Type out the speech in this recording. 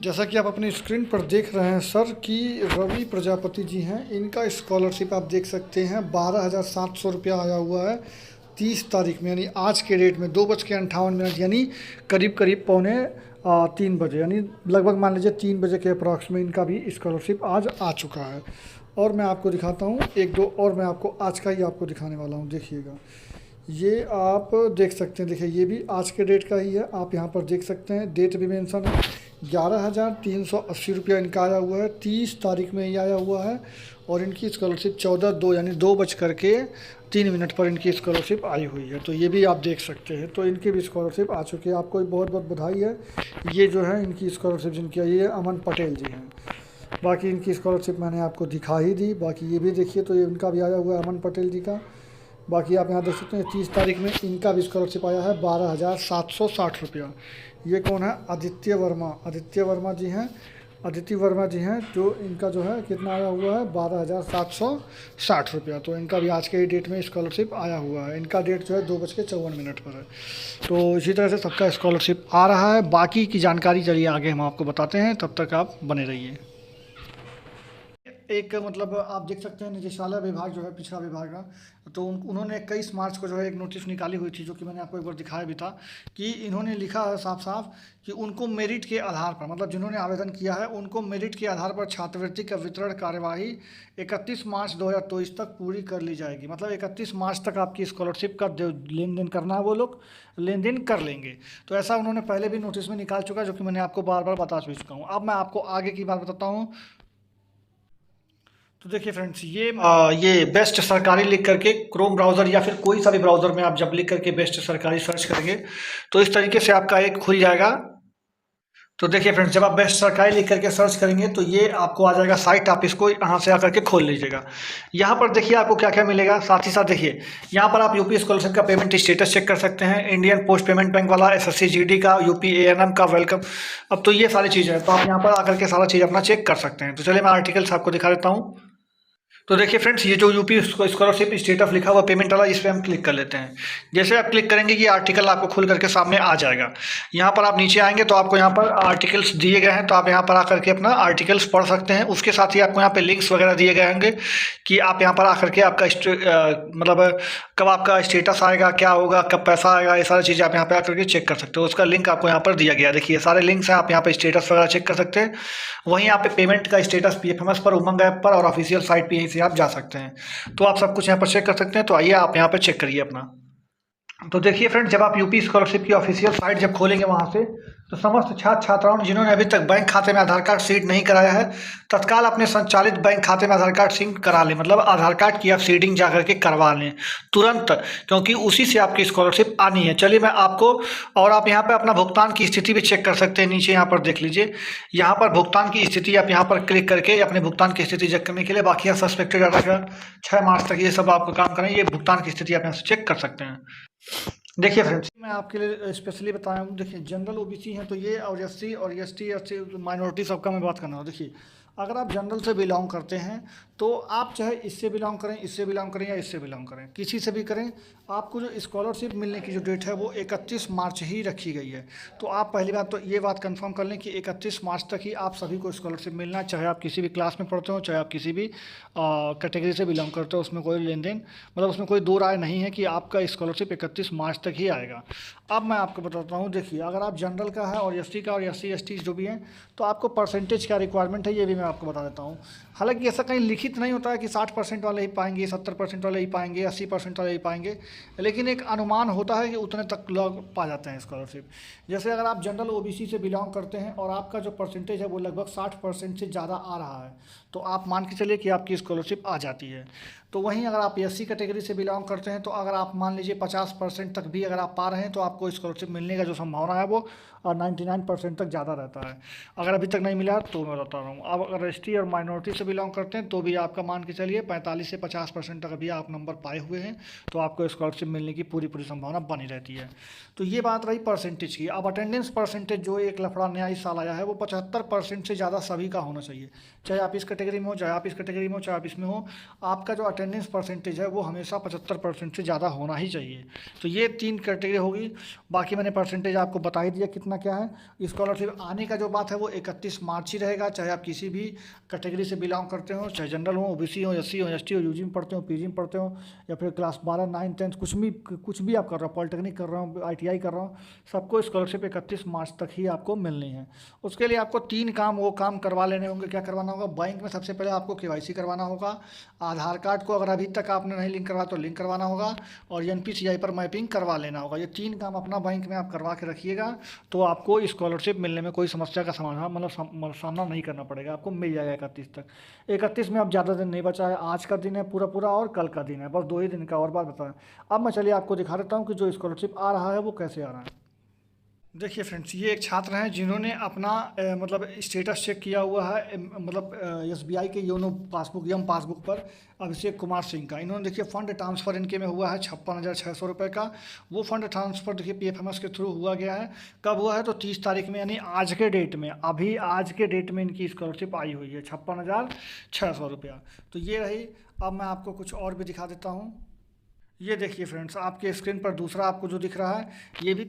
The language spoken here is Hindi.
जैसा कि आप अपनी स्क्रीन पर देख रहे हैं सर कि रवि प्रजापति जी हैं, इनका स्कॉलरशिप आप देख सकते हैं 12,700 रुपया आया हुआ है 30 तारीख में, यानी आज के डेट में 2:58 यानी करीब करीब पौने 3 बजे, यानी लगभग मान लीजिए 3 बजे के अप्रॉक्स में इनका भी स्कॉलरशिप आज आ चुका है। और मैं आपको दिखाता हूँ एक दो, और मैं आपको आज का ही आपको दिखाने वाला हूँ। देखिएगा, ये आप देख सकते हैं, देखिए ये भी आज के डेट का ही है। आप यहाँ पर देख सकते हैं डेट भी मेंशन है, 11,380 रुपया इनका आया हुआ है, 30 तारीख में ही आया हुआ है। और इनकी स्कॉलरशिप 14/2 यानी 2:03 पर इनकी स्कॉलरशिप आई हुई है। तो ये भी आप देख सकते हैं, तो इनकी भी स्कॉलरशिप आ चुकी है। आपको बहुत बहुत बधाई है। ये जो है इनकी स्कॉलरशिप जिनकी आई है, अमन पटेल जी हैं। बाकी इनकी स्कॉलरशिप मैंने आपको दिखा ही दी। बाकी ये भी देखिए, तो ये इनका भी आया हुआ है अमन पटेल जी का। बाकी आप यहाँ देख सकते हैं 30 तारीख में इनका भी स्कॉलरशिप आया है 12,760 रुपया। ये कौन है? आदित्य वर्मा। आदित्य वर्मा जी हैं, अदिति वर्मा जी हैं, जो इनका जो है कितना आया हुआ है 12,760 रुपया। तो इनका भी आज के ही डेट में स्कॉलरशिप आया हुआ है। इनका डेट जो है 2:54 पर है। तो इसी तरह से सबका स्कॉलरशिप आ रहा है। बाकी की जानकारी चलिए आगे हम आपको बताते हैं, तब तक आप बने रहिए। एक मतलब आप देख सकते हैं निदेशालय विभाग जो है पिछड़ा विभाग का, तो उन्होंने 21 मार्च को जो है एक नोटिस निकाली हुई थी, जो कि मैंने आपको एक बार दिखाया भी था कि इन्होंने लिखा है साफ साफ कि उनको मेरिट के आधार पर, मतलब जिन्होंने आवेदन किया है उनको मेरिट के आधार पर छात्रवृत्ति का वितरण कार्यवाही 31 मार्च 2023 तक पूरी कर ली जाएगी। मतलब 31 मार्च तक आपकी स्कॉलरशिप का लेन देन करना है, वो लोग लेन देन कर लेंगे। तो ऐसा उन्होंने पहले भी नोटिस में निकाल चुका है, जो कि मैंने आपको बार बार बता चुका हूँ। अब मैं आपको आगे की बात बताता हूँ। तो देखिए फ्रेंड्स, ये बेस्ट सरकारी लिख करके क्रोम ब्राउज़र या फिर कोई सा भी ब्राउज़र में आप जब लिख करके बेस्ट सरकारी सर्च करेंगे तो इस तरीके से आपका एक खुल जाएगा। तो देखिए फ्रेंड्स, जब आप बेस्ट सरकारी लिख करके सर्च करेंगे तो ये आपको आ जाएगा साइट। आप इसको यहाँ से आकर के खोल लीजिएगा। यहाँ पर देखिए आपको क्या क्या मिलेगा। साथ ही साथ देखिए यहाँ पर आप यूपी स्कॉलरशिप का पेमेंट स्टेटस चेक कर सकते हैं, इंडियन पोस्ट पेमेंट बैंक वाला, एसएससी जीडी का, यूपी एएनएम का वेलकम। अब तो ये सारी चीज़ें हैं, तो आप यहाँ पर आकर के सारा चीज़ अपना चेक कर सकते हैं। तो चलिए मैं आर्टिकल्स आपको दिखा देता हूँ। तो देखिए फ्रेंड्स, ये जो यूपी स्कॉलरशिप स्टेटस लिखा हुआ पेमेंट वाला, इस पर हम क्लिक कर लेते हैं। जैसे आप क्लिक करेंगे ये आर्टिकल आपको खुल करके सामने आ जाएगा। यहाँ पर आप नीचे आएंगे तो आपको यहाँ पर आर्टिकल्स दिए गए हैं, तो आप यहाँ पर आकर के अपना आर्टिकल्स पढ़ सकते हैं। उसके साथ ही आपको यहाँ पे लिंक्स वगैरह दिए गए होंगे कि आप यहाँ पर आकर के आपका मतलब कब आपका स्टेटस आएगा, क्या होगा, कब पैसा आएगा, ये सारी चीज़ें आप यहाँ पे आकर के चेक कर सकते हो। उसका लिंक आपको यहाँ पर दिया गया है। देखिए सारे लिंक्स हैं, आप यहाँ पे स्टेटस वगैरह चेक कर सकते हैं। वहीं यहाँ पे पेमेंट का स्टेटस पीएफएमएस पर, उमंग ऐप पर और ऑफिशियल साइट पे यहीं से आप जा सकते हैं। तो आप सब कुछ यहाँ पर चेक कर सकते हैं। तो आइए आप यहाँ पर चेक करिए अपना। तो देखिए फ्रेंड्स, जब आप यूपी स्कॉलरशिप की ऑफिशियल साइट जब खोलेंगे वहाँ से, तो समस्त छात्र छात्राओं जिन्होंने अभी तक बैंक खाते में आधार कार्ड सीड नहीं कराया है, तत्काल अपने संचालित बैंक खाते में आधार कार्ड सीड करा लें। मतलब आधार कार्ड की आप सीडिंग जा करके करवा लें तुरंत, क्योंकि उसी से आपकी स्कॉलरशिप आनी है। चलिए मैं आपको, और आप यहाँ पर अपना भुगतान की स्थिति भी चेक कर सकते हैं। नीचे यहाँ पर देख लीजिए, यहाँ पर भुगतान की स्थिति, आप यहाँ पर क्लिक करके अपने भुगतान की स्थिति चेक करने के लिए, बाकी सस्पेक्टेड डाटा का 6 मार्च तक ये सब आपको काम करें, ये भुगतान की स्थिति आप यहाँ से चेक कर सकते हैं। देखिए फ्रेंड्स, मैं आपके लिए स्पेशली बताया हूँ। देखिए जनरल ओबीसी हैं तो ये, और एससी और एसटी माइनॉरिटी सबका मैं बात करना हूँ। देखिए अगर आप जनरल से बिलोंग करते हैं तो आप चाहे इससे बिलोंग करें, इससे बिलोंग करें या इससे बिलोंग करें, किसी से भी करें, आपको जो स्कॉलरशिप मिलने की जो डेट है वो 31 मार्च ही रखी गई है। तो आप पहली बात तो ये बात कंफर्म कर लें कि 31 मार्च तक ही आप सभी को स्कॉलरशिप मिलना है, चाहे आप किसी भी क्लास में पढ़ते हो, चाहे आप किसी भी कैटेगरी से बिलोंग करते हो। उसमें कोई लेन देन, मतलब उसमें कोई दो राय नहीं है कि आपका स्कॉलरशिप 31 मार्च तक ही आएगा। अब मैं आपको बताता हूँ। देखिए अगर आप जनरल का है और एसटी का और एससी एसटी जो भी हैं, तो आपको परसेंटेज क्या रिक्वायरमेंट है ये भी मैं आपको बता देता हूँ। हालांकि ऐसा कहीं लिखित नहीं होता है कि 60% वाले ही पाएंगे, 70% वाले ही पाएंगे, 80% वाले ही पाएंगे, लेकिन एक अनुमान होता है कि उतने तक लोग पा जाते हैं स्कॉलरशिप। जैसे अगर आप जनरल ओबीसी से बिलोंग करते हैं और आपका जो परसेंटेज है वो लगभग 60% से ज़्यादा आ रहा है, तो आप मान के चलिए कि आपकी स्कॉलरशिप आ जाती है। तो वहीं अगर आप एससी कैटेगरी से बिलोंग करते हैं तो अगर आप मान लीजिए 50% तक भी अगर आप पा रहे हैं तो आपको स्कॉलरशिप मिलने का जो संभावना है वो 99% तक ज़्यादा रहता है। अगर अभी तक नहीं मिला तो मैं बता रहा हूँ। अब अगर ST और माइनॉरिटी से बिलोंग करते हैं तो भी आपका मान के चलिए 45 से 50% तक भी आप नंबर पाए हुए हैं तो आपको स्कॉलरशिप मिलने की पूरी पूरी संभावना बनी रहती है। तो ये बात रही परसेंटेज की। अब अटेंडेंस परसेंटेज जो एक लफड़ा नया इस साल आया है वो 75% से ज़्यादा सभी का होना चाहिए, चाहे आप इस कैटेगरी में हो, चाहे आप इस कैटेगरी में हो, चाहे आप इसमें हो, आपका जो अटेंडेंस परसेंटेज है वो हमेशा 75% से ज़्यादा होना ही चाहिए। तो ये 3 कैटेगरी होगी। बाकी मैंने परसेंटेज आपको बता ही दिया कितना क्या है। स्कॉलरशिप आने का जो बात है वो 31 मार्च ही रहेगा, चाहे आप किसी भी कैटेगरी से बिलोंग करते हो, चाहे जनरल हो, OBC हो, SC हो, ST हो, UG में पढ़ते हो, PG में पढ़ते हो, या फिर क्लास 12, 9, 10 कुछ भी आप कर रहे हो, पॉलिटेक्निक कर रहा हूँ, ITI कर रहा हूँ, सबको स्कॉलरशिप 31 मार्च तक ही आपको मिलनी है। उसके लिए आपको 3 काम वो काम करवा लेने होंगे। क्या करवाना होगा? बैंक में सबसे पहले आपको KYC करवाना होगा, आधार कार्ड को अगर अभी तक आपने नहीं लिंक करवा तो लिंक करवाना होगा, और NPCI पर मैपिंग करवा लेना होगा। ये 3 काम अपना बैंक में आप करवा के रखिएगा तो आपको स्कॉलरशिप मिलने में कोई समस्या का समाधान मतलब सामना नहीं करना पड़ेगा, आपको मिल जाएगा 31 तक। 31 में अब ज़्यादा दिन नहीं बचा है, आज का दिन है पूरा पूरा और कल का दिन है, बस 2 ही दिन का। और बात बताएं, अब मैं चलिए आपको दिखा देता हूँ कि जो स्कॉलरशिप आ रहा है वो कैसे आ रहा है। देखिए फ्रेंड्स, ये एक छात्र हैं जिन्होंने अपना मतलब स्टेटस चेक किया हुआ है मतलब SBI के योनो पासबुक यम पासबुक पर अभिषेक कुमार सिंह का। इन्होंने देखिए फंड ट्रांसफ़र इनके में हुआ है 56,600 रुपये का। वो फंड ट्रांसफ़र देखिए PFMS के थ्रू हुआ गया है। कब हुआ है? तो 30 तारीख में, यानी आज के डेट में, अभी आज के डेट में इनकी स्कॉलरशिप आई हुई है 56,600 रुपया। तो ये रही। अब मैं आपको कुछ और भी दिखा देता हूँ। ये देखिए फ्रेंड्स, आपके स्क्रीन पर दूसरा आपको जो दिख रहा है ये भी